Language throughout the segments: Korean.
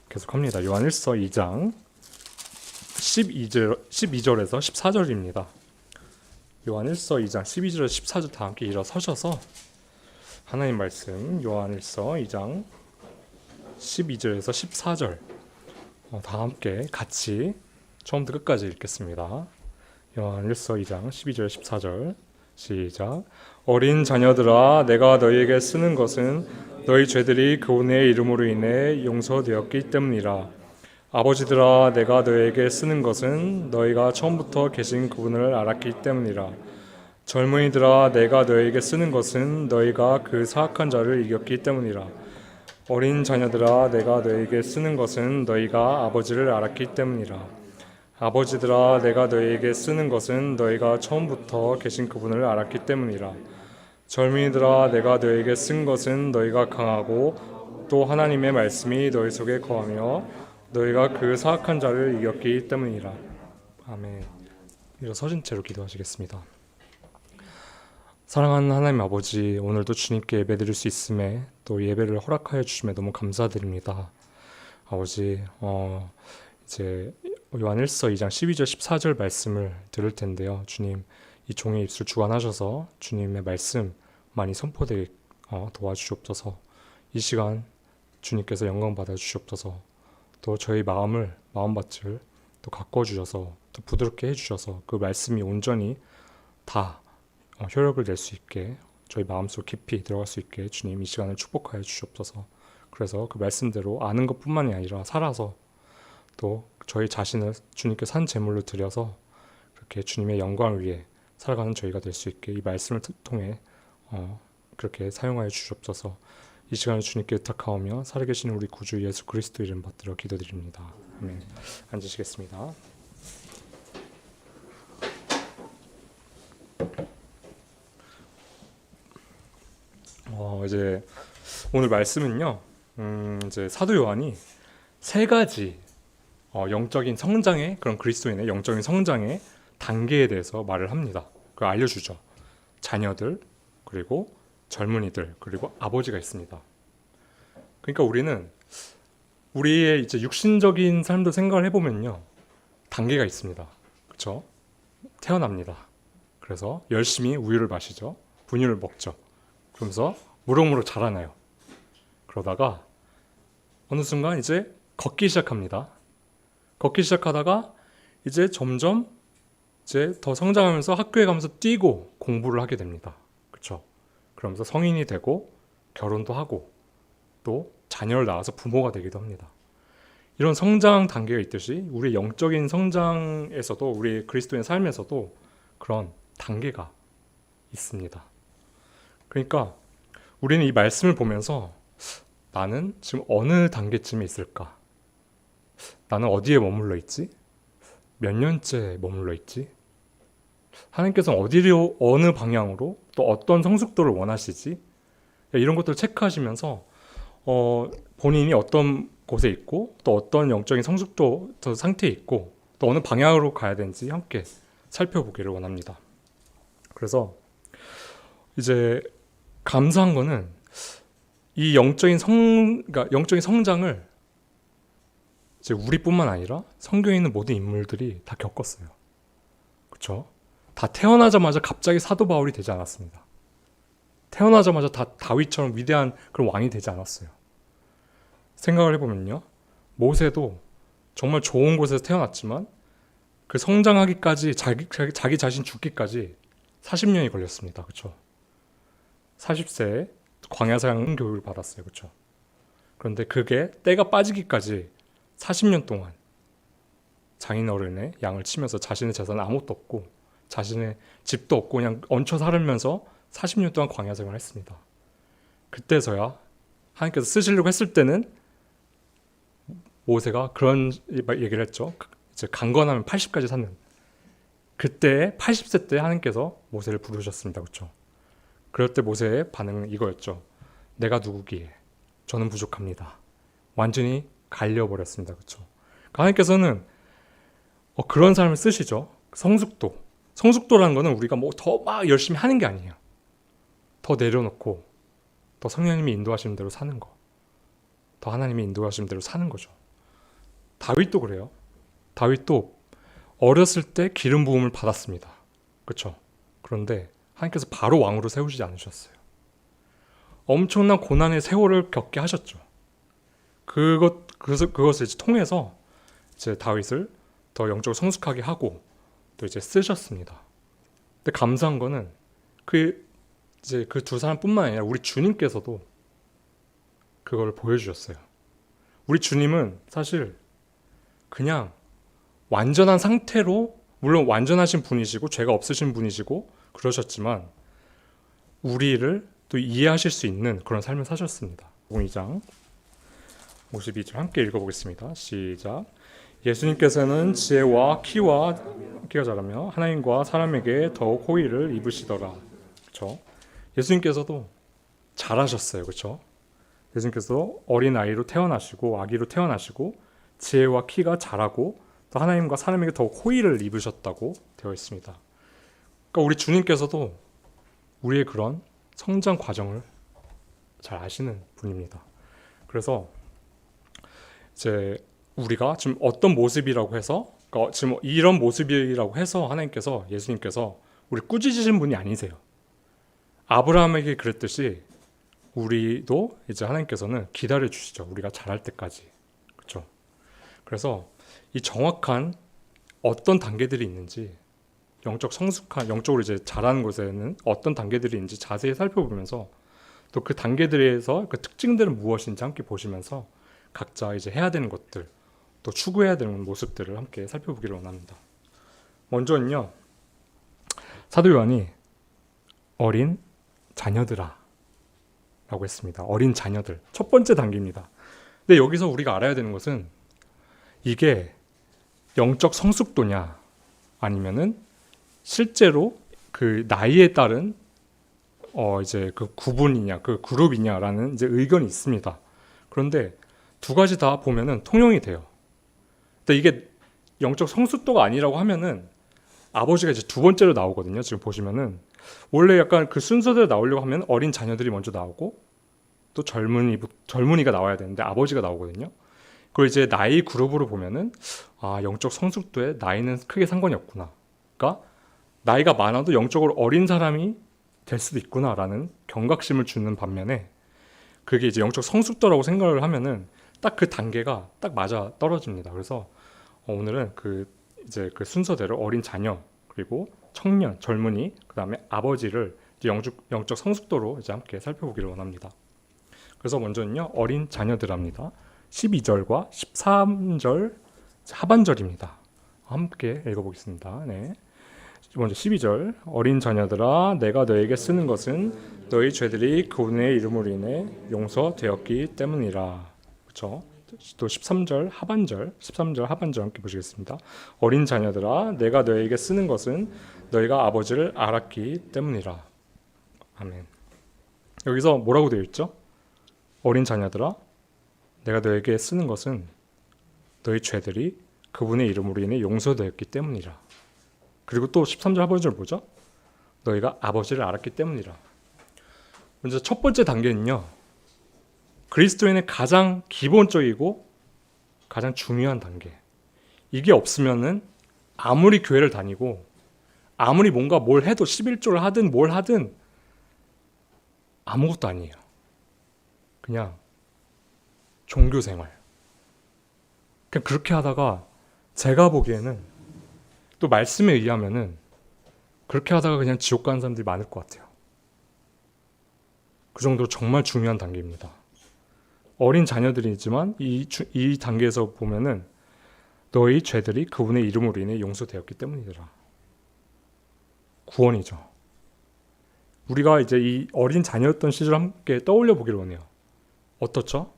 계속합니다. 요한 1서 2장 12절에서 14절입니다. 요한 1서 2장 12절에서 14절 다 함께 일어서셔서 하나님 말씀 요한 1서 2장 12절에서 14절 다 함께 같이 처음부터 끝까지 읽겠습니다. 요한 1서 2장 12절 14절 시작. 어린 자녀들아, 내가 너희에게 쓰는 것은 너희 죄들이 그분의 이름으로 인해 용서되었기 때문이라. 아버지들아, 내가 너희에게 쓰는 것은 너희가 처음부터 계신 그분을 알았기 때문이라. 젊은이들아, 내가 너희에게 쓰는 것은 너희가 그 사악한 자를 이겼기 때문이라. 어린 자녀들아, 내가 너희에게 쓰는 것은 너희가 아버지를 알았기 때문이라. 아버지들아, 내가 너희에게 쓰는 것은 너희가 처음부터 계신 그분을 알았기 때문이라. 젊은이들아, 내가 너희에게 쓴 것은 너희가 강하고 또 하나님의 말씀이 너희 속에 거하며 너희가 그 사악한 자를 이겼기 때문이라. 아멘. 일어서신 채로 기도하시겠습니다. 사랑하는 하나님 아버지, 오늘도 주님께 예배드릴 수 있음에 또 예배를 허락하여 주심에 너무 감사드립니다. 아버지, 이제 요한 1서 2장 12절 14절 말씀을 들을 텐데요. 주님, 이 종의 입술 주관하셔서 주님의 말씀 많이 선포되게 도와주시옵소서. 이 시간 주님께서 영광 받아 주시옵소서. 또 저희 마음밭을 또 가꿔주셔서 또 부드럽게 해주셔서 그 말씀이 온전히 다 효력을 낼 수 있게 저희 마음속 깊이 들어갈 수 있게 주님 이 시간을 축복하여 주시옵소서. 그래서 그 말씀대로 아는 것뿐만이 아니라 살아서 또 저희 자신을 주님께 산 제물로 드려서 그렇게 주님의 영광을 위해 살아가는 저희가 될 수 있게 이 말씀을 통해 그렇게 사용하여 주시옵소서. 이 시간을 주님께 의탁하오며 살아계시는 우리 구주 예수 그리스도 이름 받들어 기도드립니다. 아멘. 앉으시겠습니다. 이제 오늘 말씀은요, 이제 사도 요한이 세 가지 영적인 성장의 그런 그리스도인의 영적인 성장의 단계에 대해서 말을 합니다. 그걸 알려주죠. 자녀들, 그리고 젊은이들, 그리고 아버지가 있습니다. 그러니까 우리는 우리의 이제 육신적인 삶도 생각을 해보면요, 단계가 있습니다. 그렇죠? 태어납니다. 그래서 열심히 우유를 마시죠. 분유를 먹죠. 그러면서 무럭무럭 자라나요. 그러다가 어느 순간 이제 걷기 시작합니다. 걷기 시작하다가 이제 점점 이제 더 성장하면서 학교에 가면서 뛰고 공부를 하게 됩니다. 그렇죠? 그러면서 성인이 되고 결혼도 하고 또 자녀를 낳아서 부모가 되기도 합니다. 이런 성장 단계가 있듯이 우리 영적인 성장에서도 우리 그리스도인 삶에서도 그런 단계가 있습니다. 그러니까 우리는 이 말씀을 보면서 나는 지금 어느 단계쯤에 있을까? 나는 어디에 머물러 있지? 몇 년째 머물러 있지? 하나님께서는 어디로, 어느 방향으로, 또 어떤 성숙도를 원하시지? 이런 것들을 체크하시면서 본인이 어떤 곳에 있고 또 어떤 영적인 성숙도 상태에 있고 또 어느 방향으로 가야 되는지 함께 살펴보기를 원합니다. 그래서 이제 감사한 거는 이 그러니까 영적인 성장을 이제 우리뿐만 아니라 성경에 있는 모든 인물들이 다 겪었어요. 그렇죠? 다 태어나자마자 갑자기 사도 바울이 되지 않았습니다. 태어나자마자 다 다윗처럼 위대한 그런 왕이 되지 않았어요. 생각을 해보면요, 모세도 정말 좋은 곳에서 태어났지만 그 성장하기까지 자기 자신 죽기까지 40년이 걸렸습니다. 그렇죠? 40세에 광야사랑 교육을 받았어요. 그렇죠? 그런데 그게 때가 빠지기까지 40년 동안 장인어른의 양을 치면서 자신의 재산은 아무것도 없고 자신의 집도 없고 그냥 얹혀 살면서 40년 동안 광야 생활을 했습니다. 그때서야 하나님께서 쓰시려고 했을 때는 모세가 그런 얘기를 했죠. 이제 강건하면 80까지 사는, 그때 80세 때 하나님께서 모세를 부르셨습니다. 그렇죠? 그럴 때 모세의 반응은 이거였죠. 내가 누구기에 저는 부족합니다. 완전히 갈려버렸습니다. 그렇죠? 하나님께서는 그런 사람을 쓰시죠. 성숙도라는 거는 우리가 뭐 더 막 열심히 하는 게 아니에요. 더 내려놓고 더 성령님이 인도하시는 대로 사는 거, 더 하나님이 인도하시는 대로 사는 거죠. 다윗도 그래요. 다윗도 어렸을 때 기름 부음을 받았습니다. 그렇죠? 그런데 하나님께서 바로 왕으로 세우시지 않으셨어요. 엄청난 고난의 세월을 겪게 하셨죠. 그것을 이제 통해서 이제 다윗을 더 영적으로 성숙하게 하고 또 이제 쓰셨습니다. 근데 감사한 거는 이제 그 두 사람뿐만 아니라 우리 주님께서도 그걸 보여주셨어요. 우리 주님은 사실 그냥 완전한 상태로, 물론 완전하신 분이시고 죄가 없으신 분이시고 그러셨지만 우리를 또 이해하실 수 있는 그런 삶을 사셨습니다. 2장 52절 함께 읽어보겠습니다. 시작. 예수님께서는 지혜와 키가 자라며 하나님과 사람에게 더욱 호의를 입으시더라. 그렇죠? 예수님께서도 잘하셨어요. 그렇죠? 예수님께서 어린 아이로 태어나시고 아기로 태어나시고 지혜와 키가 자라고 또 하나님과 사람에게 더욱 호의를 입으셨다고 되어 있습니다. 그러니까 우리 주님께서도 우리의 그런 성장 과정을 잘 아시는 분입니다. 그래서 이제 우리가 지금 어떤 모습이라고 해서, 그러니까 지금 이런 모습이라고 해서 하나님께서, 예수님께서 우리 꾸짖으신 분이 아니세요. 아브라함에게 그랬듯이 우리도 이제 하나님께서는 기다려 주시죠. 우리가 잘할 때까지. 그렇죠? 그래서 이 정확한 어떤 단계들이 있는지, 영적으로 이제 자라는 곳에는 어떤 단계들이 있는지 자세히 살펴보면서 또 그 단계들에서 그 특징들은 무엇인지 함께 보시면서 각자 이제 해야 되는 것들, 또 추구해야 되는 모습들을 함께 살펴보기를 원합니다. 먼저는요, 사도 요한이 어린 자녀들아 라고 했습니다. 어린 자녀들. 첫 번째 단계입니다. 근데 여기서 우리가 알아야 되는 것은 이게 영적 성숙도냐 아니면은 실제로 그 나이에 따른 이제 그 구분이냐 그 그룹이냐라는 이제 의견이 있습니다. 그런데 두 가지 다 보면은 통용이 돼요. 근데 이게 영적 성숙도가 아니라고 하면은 아버지가 이제 두 번째로 나오거든요. 지금 보시면은 원래 약간 그 순서대로 나오려고 하면 어린 자녀들이 먼저 나오고 또 젊은이가 나와야 되는데 아버지가 나오거든요. 그걸 이제 나이 그룹으로 보면은 영적 성숙도에 나이는 크게 상관이 없구나. 그러니까 나이가 많아도 영적으로 어린 사람이 될 수도 있구나라는 경각심을 주는 반면에 그게 이제 영적 성숙도라고 생각을 하면은 딱 그 단계가 딱 맞아 떨어집니다. 그래서 오늘은 이제 그 순서대로 어린 자녀 그리고 청년, 젊은이, 그 다음에 아버지를 이제 영적 성숙도로 이제 함께 살펴보기를 원합니다. 그래서 먼저는요, 어린 자녀들합니다. 12절과 13절 하반절입니다. 함께 읽어보겠습니다. 네. 먼저 12절. 어린 자녀들아, 내가 너에게 쓰는 것은 너희 죄들이 그분의 이름으로 인해 용서되었기 때문이라. 그렇죠? 또 13절 하반절 함께 보시겠습니다. 어린 자녀들아, 내가 너에게 쓰는 것은 너희가 아버지를 알았기 때문이라. 아멘. 여기서 뭐라고 되어 있죠? 어린 자녀들아, 내가 너에게 쓰는 것은 너희 죄들이 그분의 이름으로 인해 용서되었기 때문이라. 그리고 또 13절 하반절 뭐죠? 너희가 아버지를 알았기 때문이라. 먼저 첫 번째 단계는요, 그리스도인의 가장 기본적이고 가장 중요한 단계. 이게 없으면은 아무리 교회를 다니고 아무리 뭔가 뭘 해도 11조를 하든 뭘 하든 아무것도 아니에요. 그냥 종교 생활. 그냥 그렇게 하다가 제가 보기에는 또 말씀에 의하면은 그렇게 하다가 그냥 지옥 가는 사람들이 많을 것 같아요. 그 정도로 정말 중요한 단계입니다. 어린 자녀들이지만 이 단계에서 보면은 너희 죄들이 그분의 이름으로 인해 용서되었기 때문이더라. 구원이죠. 우리가 이제 이 어린 자녀였던 시절 함께 떠올려 보기를 원해요. 어떻죠?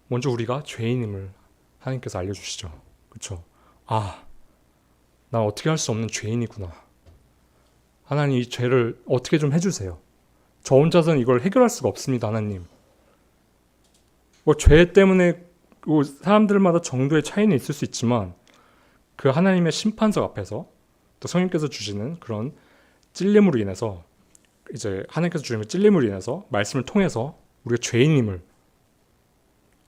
먼저 우리가 죄인임을 하나님께서 알려주시죠. 그렇죠? 나 어떻게 할 수 없는 죄인이구나. 하나님 이 죄를 어떻게 좀 해주세요. 저 혼자서는 이걸 해결할 수가 없습니다. 하나님. 죄 때문에 사람들마다 정도의 차이는 있을 수 있지만 그 하나님의 심판석 앞에서 또 성령께서 주시는 그런 찔림으로 인해서 이제 하나님께서 주시는 찔림으로 인해서 말씀을 통해서 우리가 죄인임을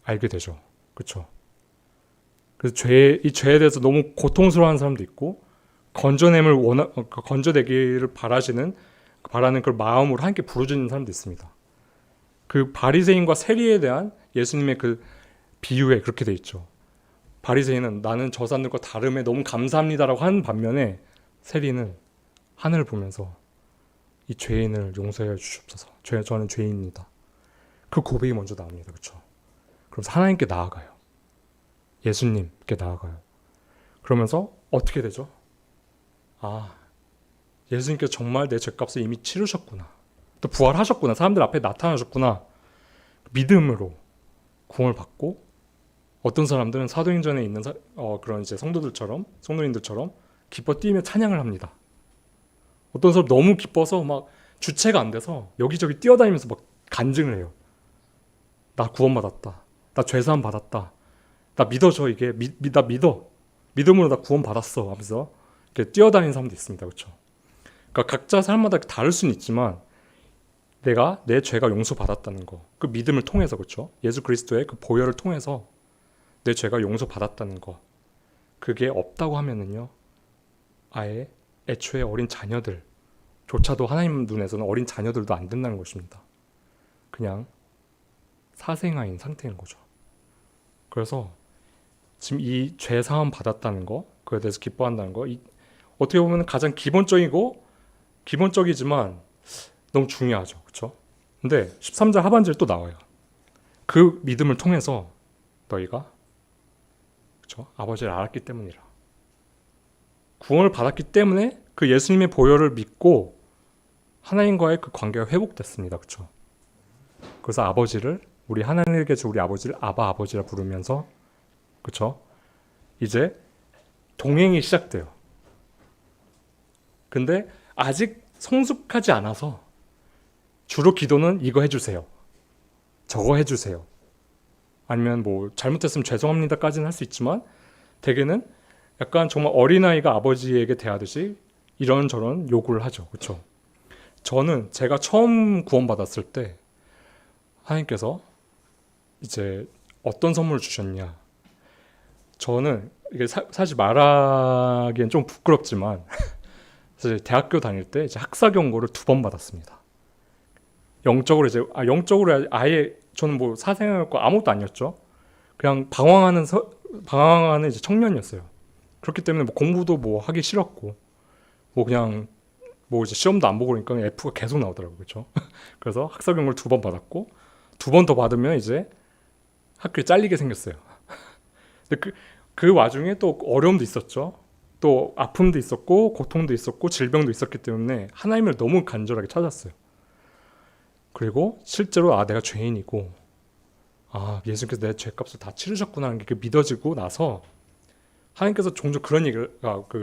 알게 되죠. 그렇죠? 그래서 이 죄에 대해서 너무 고통스러워하는 사람도 있고 건져내기를 바라는 그 마음으로 함께 부르짖는 사람도 있습니다. 그 바리새인과 세리에 대한 예수님의 그 비유에 그렇게 돼 있죠. 바리새인은 나는 저 사람들과 다름에 너무 감사합니다라고 하는 반면에 세리는 하늘을 보면서 이 죄인을 용서해 주시옵소서. 저는 죄인입니다. 그 고백이 먼저 나옵니다. 그렇죠? 그러면서 하나님께 나아가요. 예수님께 나아가요. 그러면서 어떻게 되죠? 아, 예수님께서 정말 내 죄값을 이미 치르셨구나. 또 부활하셨구나. 사람들 앞에 나타나셨구나. 믿음으로 구원을 받고 어떤 사람들은 사도행전에 있는 그런 이제 성도님들처럼 기뻐 뛰며 찬양을 합니다. 어떤 사람 너무 기뻐서 막 주체가 안 돼서 여기저기 뛰어다니면서 막 간증을 해요. 나 구원받았다. 나 죄사함 받았다. 나 믿어줘 이게. 나 믿어. 믿음으로 나 구원받았어 하면서 이렇게 뛰어다니는 사람도 있습니다. 그렇죠? 그러니까 각자 사람마다 다를 수는 있지만 내가 내 죄가 용서받았다는 거, 그 믿음을 통해서 그렇죠? 예수 그리스도의 그 보혈을 통해서 내 죄가 용서받았다는 거, 그게 없다고 하면은요, 아예 애초에 어린 자녀들조차도 하나님 눈에서는 어린 자녀들도 안 된다는 것입니다. 그냥 사생아인 상태인 거죠. 그래서 지금 이 죄 사함 받았다는 거, 그에 대해서 기뻐한다는 거, 어떻게 보면 가장 기본적이지만 너무 중요하죠. 그렇죠? 근데 13절 하반절에 또 나와요. 그 믿음을 통해서 너희가 그렇죠? 아버지를 알았기 때문이라. 구원을 받았기 때문에 그 예수님의 보혈을 믿고 하나님과의 그 관계가 회복됐습니다. 그렇죠? 그래서 아버지를 우리 하나님에게서 우리 아버지를 아바 아버지라 부르면서 그렇죠? 이제 동행이 시작돼요. 근데 아직 성숙하지 않아서 주로 기도는 이거 해주세요. 저거 해주세요. 아니면 뭐 잘못했으면 죄송합니다까지는 할 수 있지만 대개는 약간 정말 어린아이가 아버지에게 대하듯이 이런저런 요구를 하죠. 그렇죠? 저는 제가 처음 구원받았을 때 하나님께서 이제 어떤 선물을 주셨냐. 저는 이게 사실 말하기엔 좀 부끄럽지만 사실 대학교 다닐 때 이제 학사 경고를 2번 받았습니다. 영적으로 아예 저는 뭐 사생활과 아무것도 아니었죠. 그냥 방황하는 이제 청년이었어요. 그렇기 때문에 뭐 공부도 뭐 하기 싫었고 뭐 그냥 뭐 이제 시험도 안 보고 그러니까 F가 계속 나오더라고요. 그렇죠? 그래서 학사 경고를 2번 받았고 2번 더 받으면 이제 학교에 잘리게 생겼어요. 근데 그 와중에 또 어려움도 있었죠. 또 아픔도 있었고 고통도 있었고 질병도 있었기 때문에 하나님을 너무 간절하게 찾았어요. 그리고 실제로 내가 죄인이고 예수님께서 내 죄값을 다 치르셨구나 하는 게 믿어지고 나서 하나님께서 종종 그런 얘기를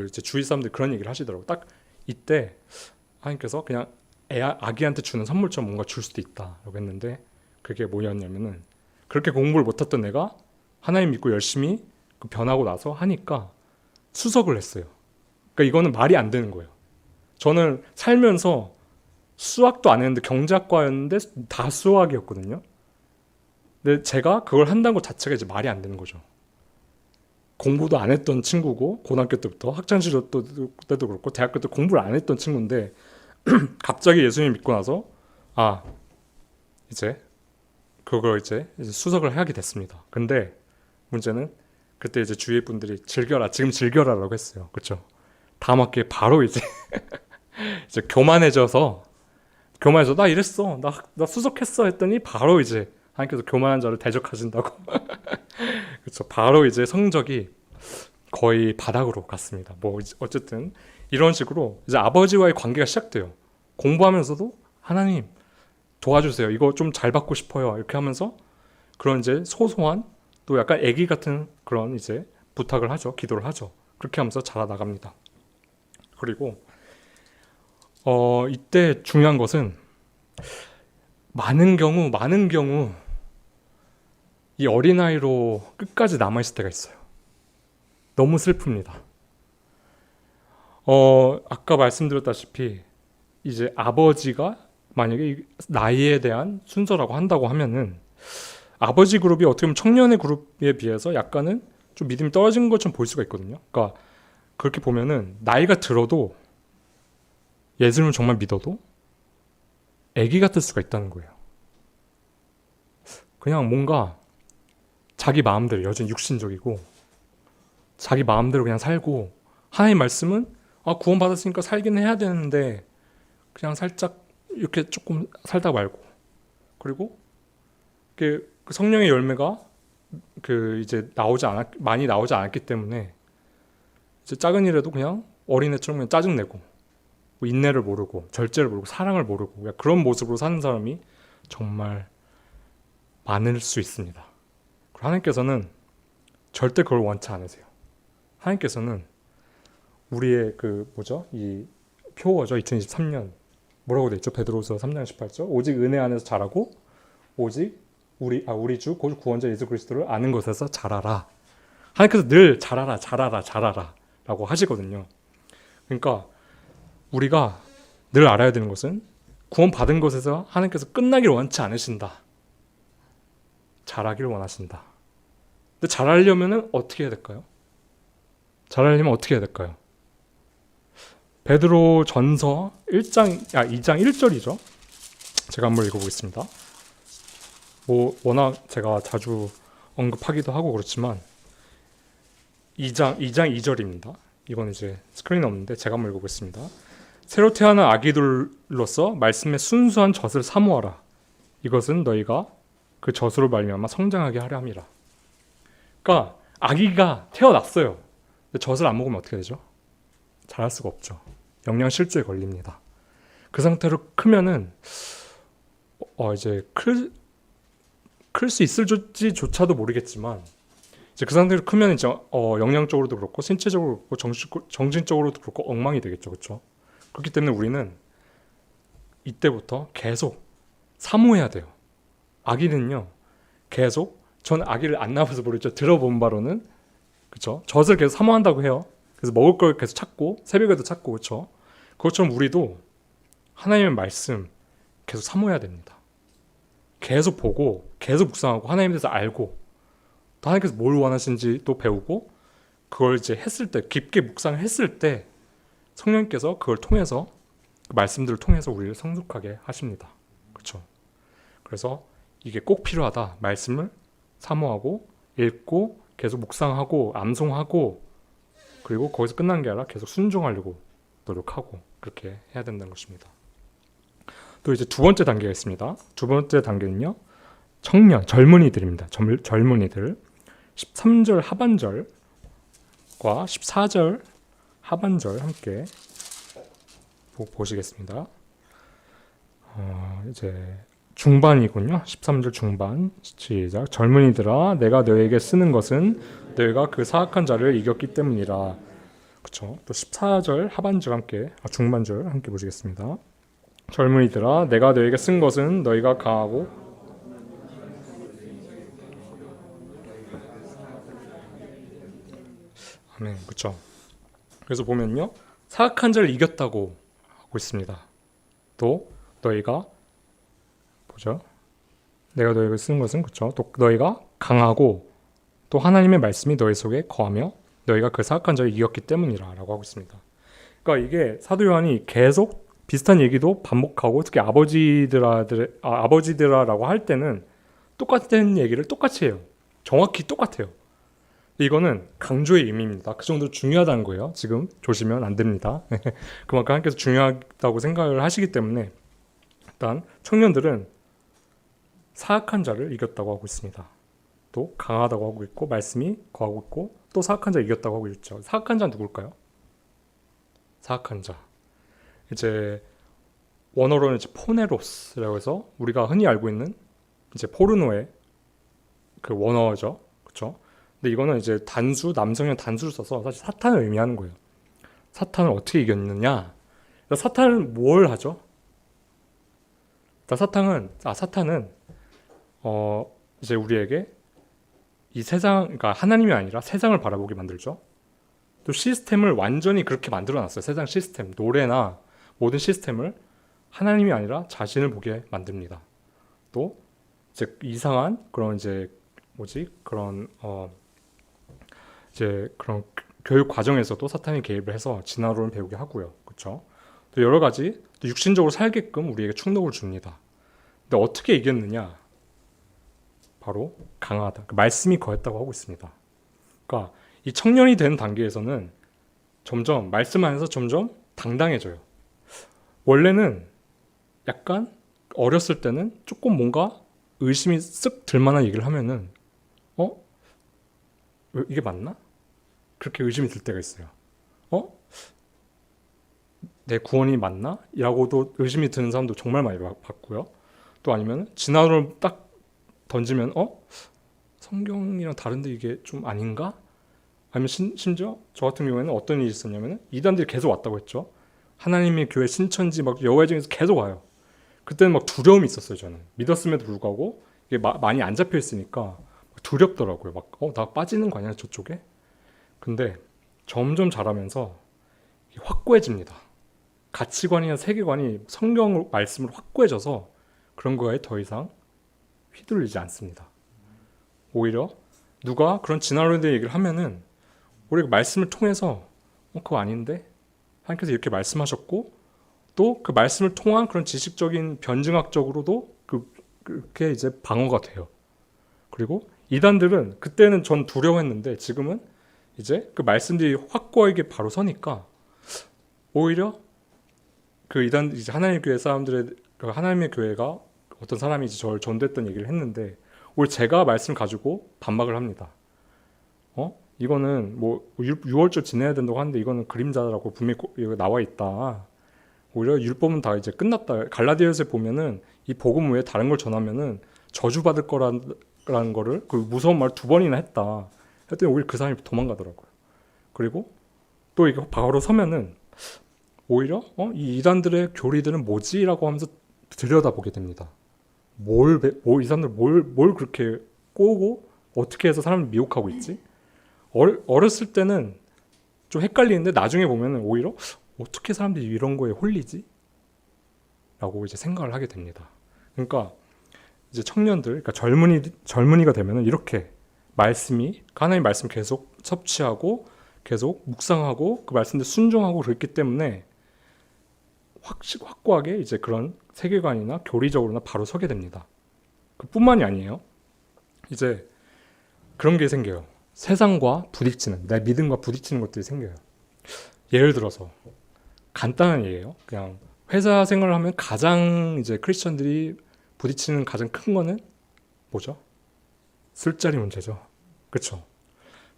이제 주위 사람들이 그런 얘기를 하시더라고요. 딱 이때 하나님께서 그냥 아기한테 주는 선물처럼 뭔가 줄 수도 있다라고 했는데 그게 뭐였냐면은 그렇게 공부를 못했던 내가 하나님 믿고 열심히 변하고 나서 하니까 수석을 했어요. 그러니까 이거는 말이 안 되는 거예요. 저는 살면서 수학도 안 했는데 경제학과였는데 다 수학이었거든요. 근데 제가 그걸 한다는 것 자체가 이제 말이 안 되는 거죠. 공부도 안 했던 친구고 고등학교 때부터 학창시절 때도 그렇고 대학교 때 공부를 안 했던 친구인데 갑자기 예수님 믿고 나서 이제 그걸 이제 수석을 하게 됐습니다. 근데 문제는 그때 이제 주위의 분들이 지금 즐겨라라고 했어요. 그렇죠? 다음 학기에 바로 이제 이제 교만해져서 나 이랬어. 나 수석했어 했더니 바로 이제 하나님께서 교만한 자를 대적하신다고. 그렇죠. 바로 이제 성적이 거의 바닥으로 갔습니다. 뭐 어쨌든 이런 식으로 이제 아버지와의 관계가 시작돼요. 공부하면서도 하나님 도와주세요. 이거 좀 잘 받고 싶어요. 이렇게 하면서 그런 이제 소소한 또 약간 애기 같은 그런 이제 부탁을 하죠. 기도를 하죠. 그렇게 하면서 자라나갑니다. 그리고 이때 중요한 것은 많은 경우 이 어린아이로 끝까지 남아있을 때가 있어요. 너무 슬픕니다. 아까 말씀드렸다시피 이제 아버지가 만약에 나이에 대한 순서라고 한다고 하면은 아버지 그룹이 어떻게 보면 청년의 그룹에 비해서 약간은 좀 믿음이 떨어진 것처럼 볼 수가 있거든요. 그러니까 그렇게 보면은 나이가 들어도 예수님을 정말 믿어도 애기 같을 수가 있다는 거예요. 그냥 뭔가 자기 마음대로 여전히 육신적이고 자기 마음대로 그냥 살고 하나님 말씀은 구원 받았으니까 살긴 해야 되는데 그냥 살짝 이렇게 조금 살다 말고 그리고 그 성령의 열매가 이제 많이 나오지 않았기 때문에 이제 작은 일에도 그냥 어린애처럼 그냥 짜증내고 뭐 인내를 모르고 절제를 모르고 사랑을 모르고 그런 모습으로 사는 사람이 정말 많을 수 있습니다. 하나님께서는 절대 그걸 원치 않으세요. 하나님께서는 우리의 이 표어죠. 2023년 뭐라고 돼 있죠? 베드로서 3장 18절. 오직 은혜 안에서 자라고 오직 우리 주 구원자 예수 그리스도를 아는 것에서 자라라. 하나님께서 늘 자라라 라고 하시거든요. 그러니까 우리가 늘 알아야 되는 것은 구원 받은 것에서 하나님께서 끝나기를 원치 않으신다. 자라기를 원하신다. 근데 자라려면 어떻게 해야 될까요? 자라려면 어떻게 해야 될까요? 베드로 전서 2장 1절이죠. 제가 한번 읽어보겠습니다. 워낙 제가 자주 언급하기도 하고 그렇지만 2장 2절입니다. 이건 이제 스크린에 없는데 제가 한번 읽어보겠습니다. 새로 태어난 아기들로서 말씀의 순수한 젖을 사모하라. 이것은 너희가 그 젖으로 말미암아 성장하게 하려 함이라. 그러니까 아기가 태어났어요. 근데 젖을 안 먹으면 어떻게 되죠? 자랄 수가 없죠. 영양 실조에 걸립니다. 그 상태로 크면은 이제 클 수 있을지조차도 모르겠지만 이제 그 상태로 크면 이제 영양적으로도 그렇고 신체적으로 그렇고 정신적으로도 그렇고 엉망이 되겠죠, 그렇죠? 그렇기 때문에 우리는 이때부터 계속 사모해야 돼요. 아기는요, 계속 저는 아기를 안 낳아서 모르죠. 들어본 바로는 그렇죠. 젖을 계속 사모한다고 해요. 그래서 먹을 걸 계속 찾고 새벽에도 찾고 그렇죠. 그것처럼 우리도 하나님의 말씀 계속 사모해야 됩니다. 계속 보고 계속 묵상하고 하나님에 대해서 알고 또 하나님께서 뭘 원하시는지 또 배우고 그걸 이제 했을 때 깊게 묵상했을 때 성령님께서 그걸 통해서 그 말씀들을 통해서 우리를 성숙하게 하십니다. 그렇죠. 그래서 이게 꼭 필요하다. 말씀을 사모하고 읽고 계속 묵상하고 암송하고 그리고 거기서 끝난 게 아니라 계속 순종하려고 노력하고 그렇게 해야 된다는 것입니다. 또 이제 두 번째 단계가 있습니다. 두 번째 단계는요. 젊은이들입니다. 젊은이들 13절 하반절과 14절 하반절 함께 보시겠습니다. 이제 중반이군요. 13절 중반 시작. 젊은이들아 내가 너에게 쓰는 것은 너희가 그 사악한 자를 이겼기 때문이라. 그렇죠. 또 14절 하반절 함께 중반절 함께 보시겠습니다. 젊은이들아 내가 너에게 쓴 것은 너희가 강하고 아멘. 그렇죠. 그래서 보면요. 사악한 자를 이겼다고 하고 있습니다. 또 너희가 보죠. 내가 너희에게 쓴 것은 그렇죠. 또 너희가 강하고 또 하나님의 말씀이 너희 속에 거하며 너희가 그 사악한 자를 이겼기 때문이라 라고 하고 있습니다. 그러니까 이게 사도 요한이 계속 비슷한 얘기도 반복하고 특히 아버지들아라고 할 때는 똑같은 얘기를 똑같이 해요. 정확히 똑같아요. 이거는 강조의 의미입니다. 그 정도로 중요하다는 거예요. 지금 조시면 안 됩니다. 그만큼 하나님께서 중요하다고 생각을 하시기 때문에 일단 청년들은 사악한 자를 이겼다고 하고 있습니다. 또 강하다고 하고 있고 말씀이 거하고 있고 또 사악한 자 이겼다고 하고 있죠. 사악한 자는 누굴까요? 사악한 자 이제 원어로는 이제 포네로스라고 해서 우리가 흔히 알고 있는 이제 포르노의 그 원어죠, 그렇죠? 근데 이거는 이제 남성형 단수를 써서 사실 사탄을 의미하는 거예요. 사탄을 어떻게 이겼느냐? 사탄은 뭘 하죠? 사탄은 이제 우리에게 이 세상, 그러니까 하나님이 아니라 세상을 바라보게 만들죠. 또 시스템을 완전히 그렇게 만들어놨어요. 세상 시스템, 노래나 모든 시스템을 하나님이 아니라 자신을 보게 만듭니다. 또 이제 이상한 그런 이제 그런 이제 그런 교육 과정에서도 사탄이 개입을 해서 진화론을 배우게 하고요. 그렇죠? 또 여러 가지 또 육신적으로 살게끔 우리에게 충동을 줍니다. 근데 어떻게 이겼느냐? 바로 강하다. 그 말씀이 거했다고 하고 있습니다. 그러니까 이 청년이 된 단계에서는 점점 말씀 안에서 점점 당당해져요. 원래는 약간 어렸을 때는 조금 뭔가 의심이 쓱 들만한 얘기를 하면은 이게 맞나? 그렇게 의심이 들 때가 있어요. 내 구원이 맞나? 라고도 의심이 드는 사람도 정말 많이 봤고요. 또 아니면 진화론을 딱 던지면 성경이랑 다른데 이게 좀 아닌가? 아니면 심지어 저 같은 경우에는 어떤 일이 있었냐면 이단들이 계속 왔다고 했죠. 하나님의 교회 신천지 막 여호와의 증에서 계속 와요. 그때는 막 두려움이 있었어요. 저는 믿었음에도 불구하고 이게 많이 안 잡혀 있으니까 두렵더라고요. 막 나 빠지는 거 아니야 저쪽에? 근데 점점 자라면서 확고해집니다. 가치관이나 세계관이 성경 말씀으로 확고해져서 그런 거에 더 이상 휘둘리지 않습니다. 오히려 누가 그런 진화론에 대해 얘기를 하면은 우리가 말씀을 통해서 그거 아닌데? 하나님께서 이렇게 말씀하셨고 또 그 말씀을 통한 그런 지식적인 변증학적으로도 그렇게 이제 방어가 돼요. 그리고 이단들은 그때는 전 두려워했는데 지금은 이제 그 말씀들이 확고하게 바로 서니까 오히려 그 이단 이제 하나님의 교회 사람들의 하나님의 교회가 어떤 사람이 이제 저를 전도했던 얘기를 했는데 오히려 제가 말씀 가지고 반박을 합니다. 이거는 뭐 6월절 지내야 된다고 하는데 이거는 그림자라고 분명히 나와 있다. 오히려 율법은 다 이제 끝났다. 갈라디아서에 보면은 이 복음 외에 다른 걸 전하면은 저주받을 거라는 거를 그 무서운 말을 2번이나 했다. 했더니 오히려 그 사람이 도망가더라고요. 그리고 또 이거 바로 서면은 오히려 이 이단들의 교리들은 뭐지라고 하면서 들여다보게 됩니다. 이 사람들 뭘 그렇게 꼬고 어떻게 해서 사람을 미혹하고 있지? 어렸을 때는 좀 헷갈리는데 나중에 보면은 오히려 어떻게 사람들이 이런 거에 홀리지? 라고 이제 생각을 하게 됩니다. 그러니까 이제 청년들, 그러니까 젊은이가 되면은 이렇게 하나님의 말씀 계속 섭취하고 계속 묵상하고 그 말씀들 순종하고 그랬기 때문에 확고하게 이제 그런 세계관이나 교리적으로나 바로 서게 됩니다. 그뿐만이 아니에요. 이제 그런 게 생겨요. 세상과 부딪히는, 내 믿음과 부딪히는 것들이 생겨요. 예를 들어서 간단한 예예요. 그냥 회사 생활을 하면 가장 이제 크리스천들이 부딪히는 가장 큰 거는 뭐죠? 술자리 문제죠. 그렇죠?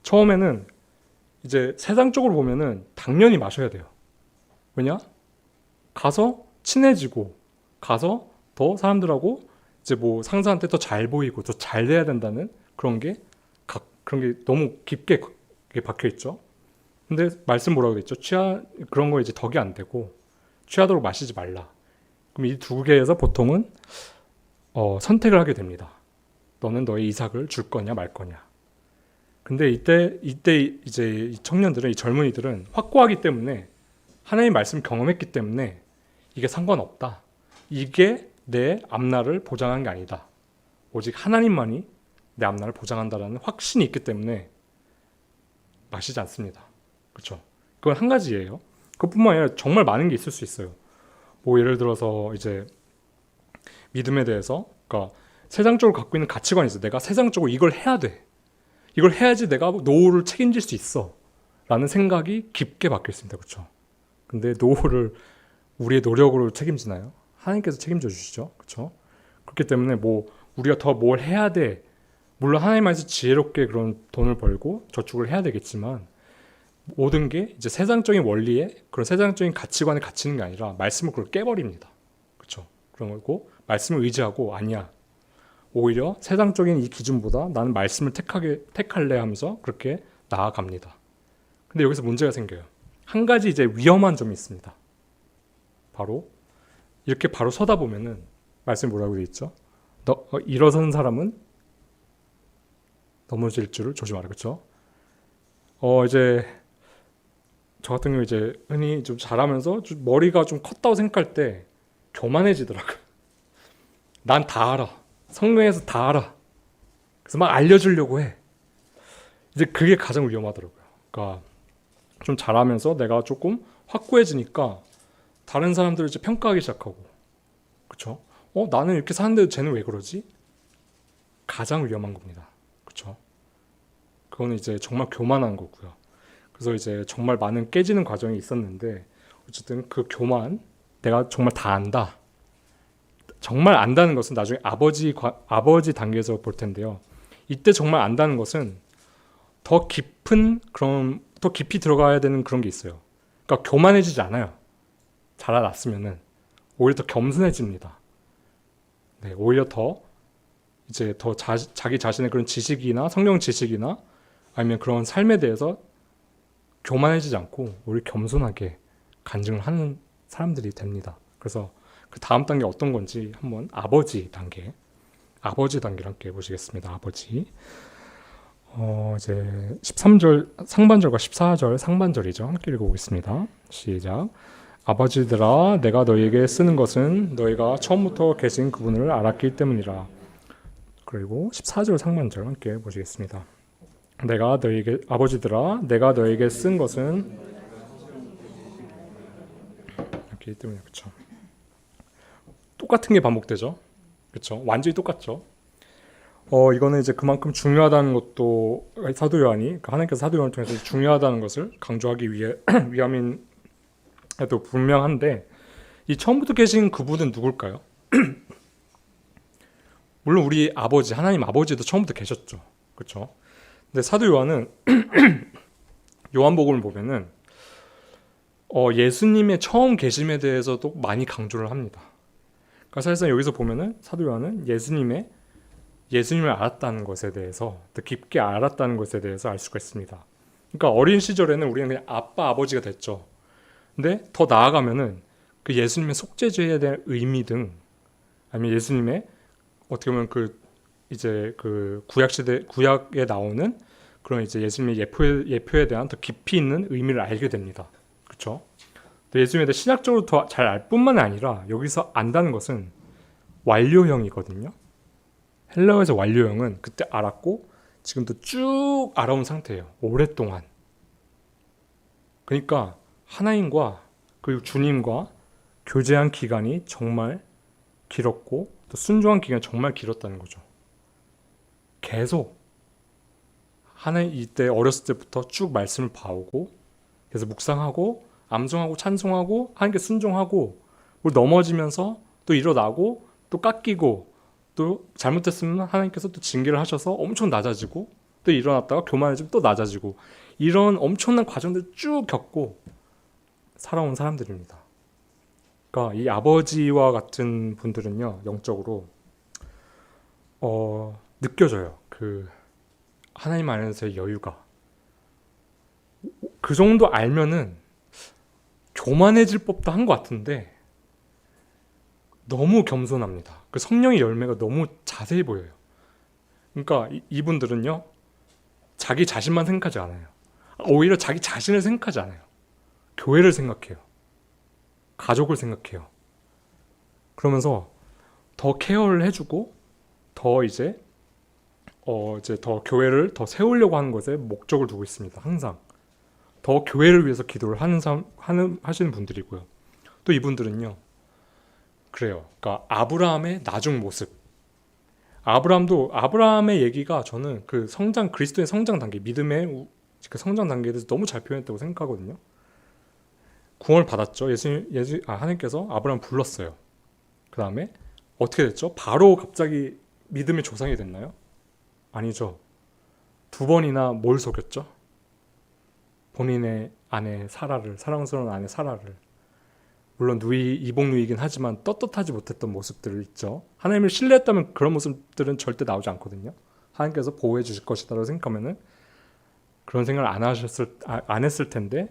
처음에는 이제 세상적으로 보면은 당연히 마셔야 돼요. 왜냐? 가서 친해지고 가서 더 사람들하고 이제 뭐 상사한테 더 잘 보이고 더 잘 돼야 된다는 그런 게 너무 깊게 박혀 있죠. 근데 말씀 뭐라고 했죠? 그런 거 이제 덕이 안 되고 취하도록 마시지 말라. 그럼 이 두 개에서 보통은 선택을 하게 됩니다. 너는 너의 이삭을 줄 거냐 말 거냐. 근데 이때 이제 이 청년들은 이 젊은이들은 확고하기 때문에 하나님의 말씀 경험했기 때문에 이게 상관없다. 이게 내 앞날을 보장한 게 아니다. 오직 하나님만이 내 앞날을 보장한다라는 확신이 있기 때문에 마시지 않습니다. 그렇죠? 그건 한 가지예요. 그것뿐만 아니라 정말 많은 게 있을 수 있어요. 뭐 예를 들어서 이제 믿음에 대해서 그러니까 세상적으로 갖고 있는 가치관이 있어. 내가 세상적으로 이걸 해야 돼. 이걸 해야지 내가 노후를 책임질 수 있어. 라는 생각이 깊게 박혀 있습니다. 그렇죠? 근데 노후를 우리의 노력으로 책임지나요? 하나님께서 책임져 주시죠. 그렇죠? 그렇기 때문에 뭐 우리가 더 뭘 해야 돼. 물론 하나님 안에서 지혜롭게 그런 돈을 벌고 저축을 해야 되겠지만 모든 게 이제 세상적인 원리에 그런 세상적인 가치관에 갇히는 게 아니라 말씀을 그걸 깨버립니다. 그렇죠? 그런 거고 말씀을 의지하고 아니야. 오히려 세상적인 이 기준보다 나는 말씀을 택할래 하면서 그렇게 나아갑니다. 근데 여기서 문제가 생겨요. 한 가지 이제 위험한 점이 있습니다. 바로 이렇게 바로 서다 보면은 말씀이 뭐라고 되어 있죠? 일어선 사람은 넘어질 줄을 조심하라. 그렇죠? 이제 저 같은 경우 이제 흔히 좀 자라면서 머리가 좀 컸다고 생각할 때 교만해지더라고요. 난 다 알아. 성경에서 다 알아. 그래서 막 알려주려고 해. 이제 그게 가장 위험하더라고요. 그러니까 좀 잘하면서 내가 조금 확고해지니까 다른 사람들을 이제 평가하기 시작하고, 그쵸? 나는 이렇게 사는데 쟤는 왜 그러지? 가장 위험한 겁니다. 그쵸? 그거는 이제 정말 교만한 거고요. 그래서 이제 정말 많은 깨지는 과정이 있었는데, 어쨌든 그 교만, 내가 정말 다 안다. 정말 안다는 것은 나중에 아버지 단계에서 볼 텐데요. 이때 정말 안다는 것은 더 깊은 더 깊이 들어가야 되는 그런 게 있어요. 그러니까 교만해지지 않아요. 자라났으면은 오히려 더 겸손해집니다. 네, 오히려 더 이제 더 자기 자신의 그런 지식이나 성경 지식이나 아니면 그런 삶에 대해서 교만해지지 않고 오히려 겸손하게 간증을 하는 사람들이 됩니다. 그래서 그 다음 단계 어떤 건지 한번 아버지 단계를 함께 보시겠습니다. 아버지. 이제 13절 상반절과 14절 상반절이죠. 함께 읽어보겠습니다. 시작. 아버지들아, 내가 너희에게 쓰는 것은 너희가 처음부터 계신 그분을 알았기 때문이라. 그리고 14절 상반절 함께 보시겠습니다. 아버지들아, 내가 너희에게 쓴 것은 이렇기 때문에, 그렇죠. 똑같은 게 반복되죠. 그렇죠. 완전히 똑같죠. 이거는 이제 그만큼 중요하다는 것도 사도 요한이, 하나님께서 사도 요한을 통해서 중요하다는 것을 강조하기 위함에도 분명한데, 이 처음부터 계신 그분은 누굴까요? 물론 우리 아버지, 하나님 아버지도 처음부터 계셨죠. 그렇죠? 근데 사도 요한은 요한복음을 보면은 예수님의 처음 계심에 대해서도 많이 강조를 합니다. 그러니까 사실상 여기서 보면은 사도 요한은 예수님을 알았다는 것에 대해서, 더 깊게 알았다는 것에 대해서 알 수가 있습니다. 그러니까 어린 시절에는 우리는 그냥 아빠, 아버지가 됐죠. 근데 더 나아가면은 그 예수님의 속죄죄에 대한 의미 등, 아니면 예수님의 어떻게 보면 이제 구약에 나오는 그런 이제 예수님의 예표에 대한 더 깊이 있는 의미를 알게 됩니다. 그렇죠? 예수님에 대해 신학적으로 더 잘 알 뿐만 아니라 여기서 안다는 것은 완료형이거든요. 헬라어에서 완료형은 그때 알았고 지금도 쭉 알아온 상태예요. 오랫동안. 그러니까 하나님과 그리고 주님과 교제한 기간이 정말 길었고 또 순종한 기간이 정말 길었다는 거죠. 계속 하나님 이때 어렸을 때부터 쭉 말씀을 봐오고 그래서 묵상하고 암송하고 찬송하고 하나님께 순종하고 넘어지면서 또 일어나고 또 깎이고 또 잘못했으면 하나님께서 또 징계를 하셔서 엄청 낮아지고 또 일어났다가 교만해지면 또 낮아지고 이런 엄청난 과정들을 쭉 겪고 살아온 사람들입니다. 그러니까 이 아버지와 같은 분들은요, 영적으로 느껴져요. 그 하나님 안에서의 여유가. 그 정도 알면은 교만해질 법도 한 것 같은데 너무 겸손합니다. 그 성령의 열매가 너무 자세히 보여요. 그러니까 이분들은요, 자기 자신만 생각하지 않아요. 오히려 자기 자신을 생각하지 않아요. 교회를 생각해요. 가족을 생각해요. 그러면서 더 케어를 해주고 더 이제 더 교회를 더 세우려고 하는 것에 목적을 두고 있습니다. 항상 더 교회를 위해서 기도를 하시는 분들이고요. 또 이분들은요, 그래요. 그러니까 아브라함의 나중 모습. 아브라함의 얘기가 저는 그 그리스도의 성장 단계, 믿음의 그 성장 단계에 대해서 너무 잘 표현했다고 생각하거든요. 구원을 받았죠. 하나님께서 아브라함 불렀어요. 그 다음에 어떻게 됐죠? 바로 갑자기 믿음의 조상이 됐나요? 아니죠. 2번이나 뭘 속였죠? 본인의 아내 사라를, 사랑스러운 아내 사라를. 물론 이복누이긴 하지만 떳떳하지 못했던 모습들을 있죠. 하나님을 신뢰했다면 그런 모습들은 절대 나오지 않거든요. 하나님께서 보호해 주실 것이다라고 생각하면은 그런 생각을 안 했을 텐데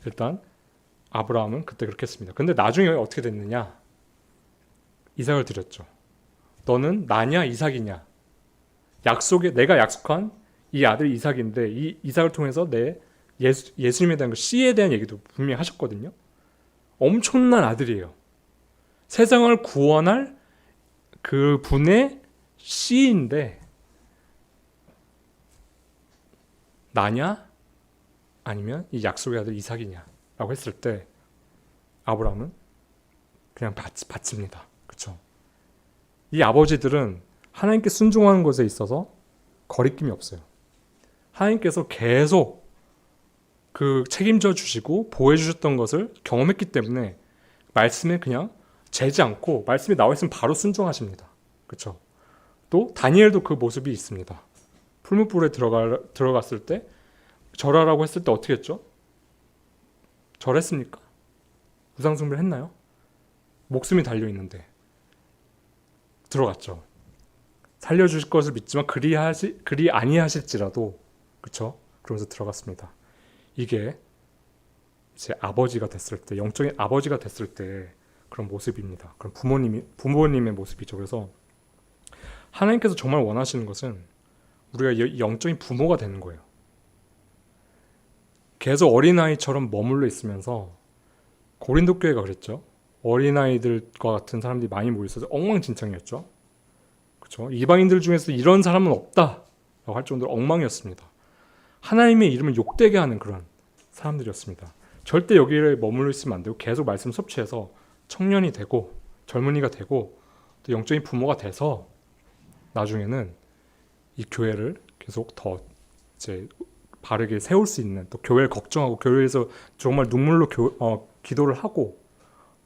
일단 아브라함은 그때 그렇게 했습니다. 근데 나중에 어떻게 됐느냐? 이삭을 드렸죠. 너는 나냐 이삭이냐? 내가 약속한 이 아들 이삭인데 이 이삭을 통해서 예수님에 대한 씨에 대한 얘기도 분명히 하셨거든요. 엄청난 아들이에요. 세상을 구원할 그 분의 씨인데 나냐? 아니면 이 약속의 아들 이삭이냐? 라고 했을 때 아브라함은 그냥 바칩니다. 그렇죠? 이 아버지들은 하나님께 순종하는 것에 있어서 거리낌이 없어요. 하나님께서 계속 그 책임져 주시고 보호해 주셨던 것을 경험했기 때문에 말씀에 그냥 재지 않고 말씀이 나와 있으면 바로 순종하십니다. 그렇죠? 또 다니엘도 그 모습이 있습니다. 풀무불에 들어갔을 때 절하라고 했을 때 어떻게 했죠? 절했습니까? 우상숭배를 했나요? 목숨이 달려있는데 들어갔죠. 살려주실 것을 믿지만 그리 아니하실지라도, 그렇죠? 그러면서 들어갔습니다. 이게 제 아버지가 됐을 때, 영적인 아버지가 됐을 때 그런 모습입니다. 그런 부모님의 모습이죠. 그래서 하나님께서 정말 원하시는 것은 우리가 영적인 부모가 되는 거예요. 계속 어린아이처럼 머물러 있으면서, 고린도 교회가 그랬죠. 어린아이들과 같은 사람들이 많이 모여있어서 엉망진창이었죠. 그렇죠? 이방인들 중에서 이런 사람은 없다라고 할 정도로 엉망이었습니다. 하나님의 이름을 욕되게 하는 그런 사람들이었습니다. 절대 여기에 머물러 있으면 안 되고 계속 말씀 섭취해서 청년이 되고 젊은이가 되고 또 영적인 부모가 돼서 나중에는 이 교회를 계속 더 이제 바르게 세울 수 있는, 또 교회를 걱정하고 교회에서 정말 눈물로 기도를 하고,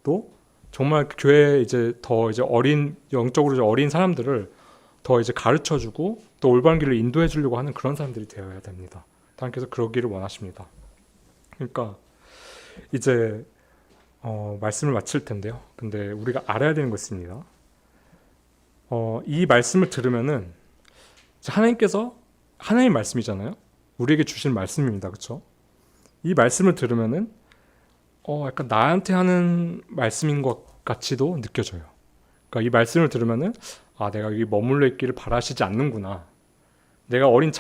또 정말 교회에 이제 더 이제 영적으로 이제 어린 사람들을 더 이제 가르쳐주고 또 올바른 길을 인도해주려고 하는 그런 사람들이 되어야 됩니다. 하나님께서 그러기를 원하십니다. 그러니까 이제 말씀을 마칠 텐데요. 근데 우리가 알아야 되는 것입니다. 이 말씀을 들으면은 하나님께서, 하나님의 말씀이잖아요. 우리에게 주신 말씀입니다. 그렇죠? 이 말씀을 들으면은 약간 나한테 하는 말씀인 것 같이도 느껴져요. 그러니까 이 말씀을 들으면은 내가 여기 머물러 있기를 바라시지 않는구나. 내가 어린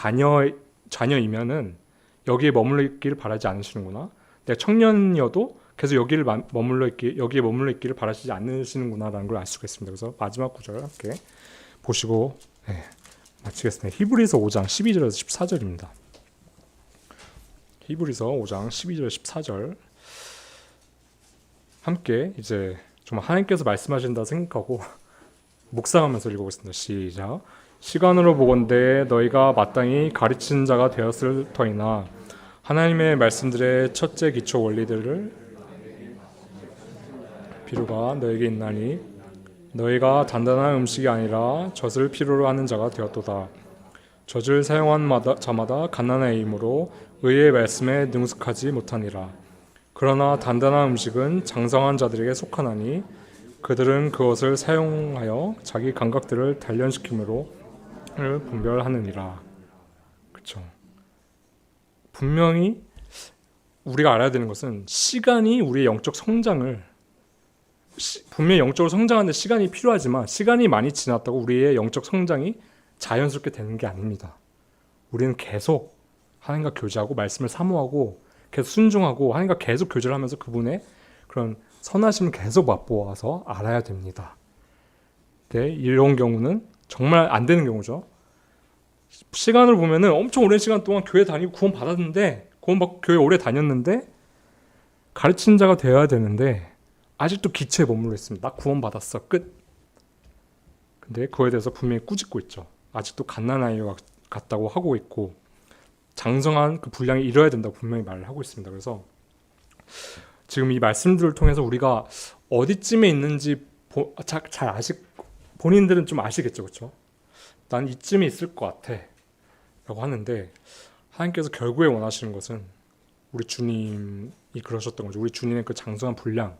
자녀이면은 여기에 머물러 있기를 바라지 않으시는구나. 내가 청년이어도 계속 여기에 머물러 있기를 바라시지 않으시는구나라는 걸 알 수가 있습니다. 그래서 마지막 구절을 함께 보시고 마치겠습니다. 히브리서 5장 12절에서 14절입니다. 히브리서 5장 12절 14절 함께 이제 정말 하나님께서 말씀하신다 생각하고 묵상하면서 읽어보겠습니다. 시작. 시간으로 보건대 너희가 마땅히 가르치는 자가 되었을 터이나 하나님의 말씀들의 첫째 기초 원리들을 필요가 너에게 있나니 너희가 단단한 음식이 아니라 젖을 필요로 하는 자가 되었도다. 젖을 사용한 자마다 가난함으로 의의 말씀에 능숙하지 못하니라. 그러나 단단한 음식은 장성한 자들에게 속하나니 그들은 그것을 사용하여 자기 감각들을 단련시킴으로 분별하느니라. 그렇죠. 분명히 우리가 알아야 되는 것은 시간이 우리의 영적 성장을, 분명히 영적으로 성장하는데 시간이 필요하지만 시간이 많이 지났다고 우리의 영적 성장이 자연스럽게 되는 게 아닙니다. 우리는 계속 하나님과 교제하고 말씀을 사모하고 계속 순종하고 하나님과 계속 교제를 하면서 그분의 그런 선하심을 계속 맛보아서 알아야 됩니다. 네, 이런 경우는 정말 안 되는 경우죠. 시간을 보면은 엄청 오랜 시간 동안 교회 다니고 구원 받았는데, 교회 오래 다녔는데 가르치는 자가 되어야 되는데 아직도 기초에 머물러 있습니다. 나 구원 받았어, 끝. 근데 그거에 대해서 분명히 꾸짖고 있죠. 아직도 갓난아이와 같다고 하고 있고 장성한 그 분량이 이뤄야 된다고 분명히 말을 하고 있습니다. 그래서 지금 이 말씀들을 통해서 우리가 어디쯤에 있는지 본인들은 좀 아시겠죠, 그렇죠? 난 이쯤에 있을 것 같아 라고 하는데 하나님께서 결국에 원하시는 것은 우리 주님이 그러셨던 거죠. 우리 주님의 그 장성한 분량에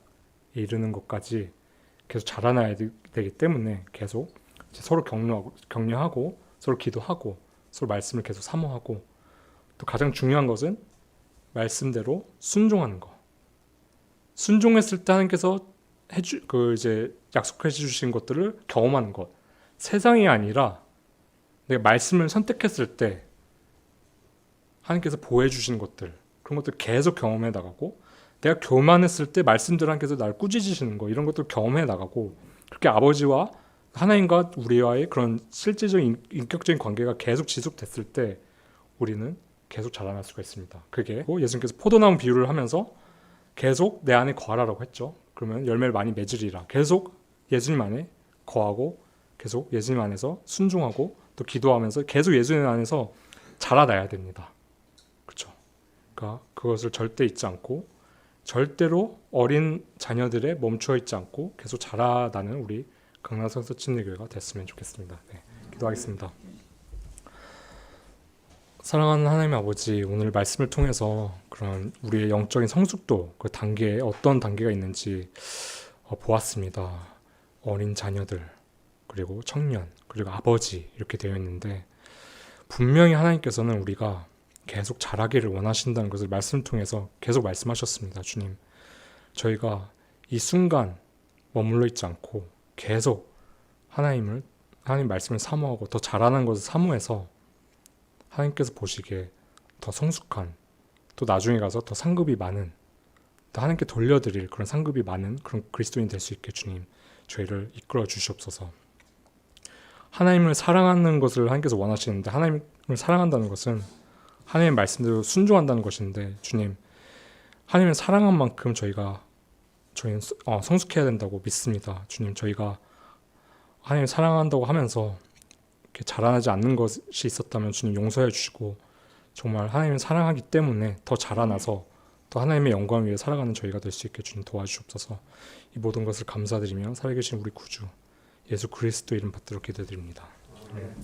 이르는 것까지 계속 자라나야 되기 때문에 계속 서로 격려하고 서로 기도하고 서로 말씀을 계속 사모하고, 또 가장 중요한 것은 말씀대로 순종하는 거. 순종했을 때 하나님께서 이제 약속해 주신 것들을 경험하는 것. 세상이 아니라 내가 말씀을 선택했을 때 하나님께서 보호해 주신 것들, 그런 것들 계속 경험해 나가고, 내가 교만했을 때 말씀대로 하나님께서 나를 꾸짖으시는 거, 이런 것들 경험해 나가고, 그렇게 아버지와 하나님과 우리와의 그런 실제적인 인격적인 관계가 계속 지속됐을 때 우리는 계속 자라날 수가 있습니다. 그게 예수님께서 포도나무 비유를 하면서 계속 내 안에 거하라고 했죠. 그러면 열매를 많이 맺으리라. 계속 예수님 안에 거하고 계속 예수님 안에서 순종하고 또 기도하면서 계속 예수님 안에서 자라나야 됩니다. 그렇죠? 그러니까 그것을 절대 잊지 않고 절대로 어린 자녀들에 멈춰 있지 않고 계속 자라나는 우리 강남성 서친리교회가 됐으면 좋겠습니다. 네, 기도하겠습니다. 사랑하는 하나님 아버지, 오늘 말씀을 통해서 그런 우리의 영적인 성숙도 그 단계에 어떤 단계가 있는지 보았습니다. 어린 자녀들, 그리고 청년, 그리고 아버지 이렇게 되어 있는데 분명히 하나님께서는 우리가 계속 자라기를 원하신다는 것을 말씀을 통해서 계속 말씀하셨습니다. 주님, 저희가 이 순간 머물러 있지 않고 계속 하나님 말씀을 사모하고 더 자라는 것을 사모해서 하나님께서 보시기에 더 성숙한, 또 나중에 가서 더 상급이 많은, 또 하나님께 돌려드릴 그런 상급이 많은 그런 그리스도인 될 수 있게 주님 저희를 이끌어 주시옵소서. 하나님을 사랑하는 것을 하나님께서 원하시는데 하나님을 사랑한다는 것은 하나님의 말씀대로 순종한다는 것인데 주님, 하나님을 사랑한 만큼 저희는 성숙해야 된다고 믿습니다. 주님, 저희가 하나님을 사랑한다고 하면서 이렇게 자라나지 않는 것이 있었다면 주님 용서해 주시고 정말 하나님을 사랑하기 때문에 더 자라나서 또 하나님의 영광 위에 살아가는 저희가 될 수 있게 주님 도와주옵소서. 이 모든 것을 감사드리며 살아계신 우리 구주 예수 그리스도 이름 받들어 기도드립니다. 아멘.